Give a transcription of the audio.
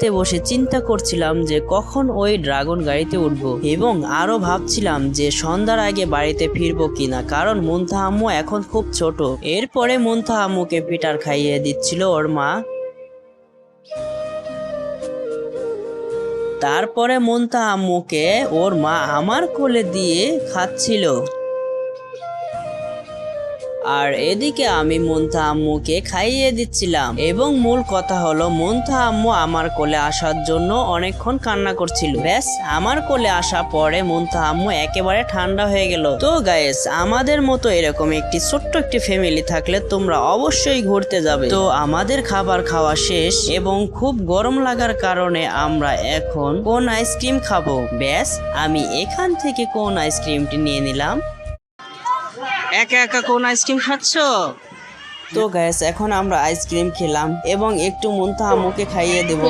বসে চিন্তা করছিলাম যে কখন ওই ড্রাগন গাড়িতে উঠবো এবং আরো ভাবছিলাম যে সন্ধ্যার আগে বাড়িতে ফিরবো কিনা, কারণ মুনতাহা আম্মু এখন খুব ছোট। এরপরে মুনতাহা আম্মুকে পিটার খাইয়ে দিচ্ছিল ওর মা। তারপরে মুনতাহা আম্মুকে ওর মা আমার কোলে দিয়ে খাচ্ছিল, আর এদিকে আমি মুনতাহা আম্মুকে খাইয়ে দিচ্ছিলাম। এবং মূল কথা হলো মুনতাহা আম্মু আমার কোলে আসার জন্য অনেকক্ষণ কান্না করছিল। ব্যাস, আমার কোলে আসা পরে মুনতাহা আম্মু একেবারে ঠান্ডা হয়ে গেল। তো গাইস, আমাদের মতো এরকম একটি ছোট্ট একটি ফ্যামিলি থাকলে তোমরা অবশ্যই ঘুরতে যাবে। তো আমাদের খাবার খাওয়া শেষ এবং খুব গরম লাগার কারণে আমরা এখন কোন আইসক্রিম খাবো। ব্যাস, আমি এখান থেকে কোন আইসক্রিমটি নিয়ে নিলাম। একা একা কোন আইসক্রিম খাচ্ছ? তো গাইস, এখন আমরা আইসক্রিম খেলাম এবং একটু মুনতাহা আম্মুকে খাইয়ে দেবো।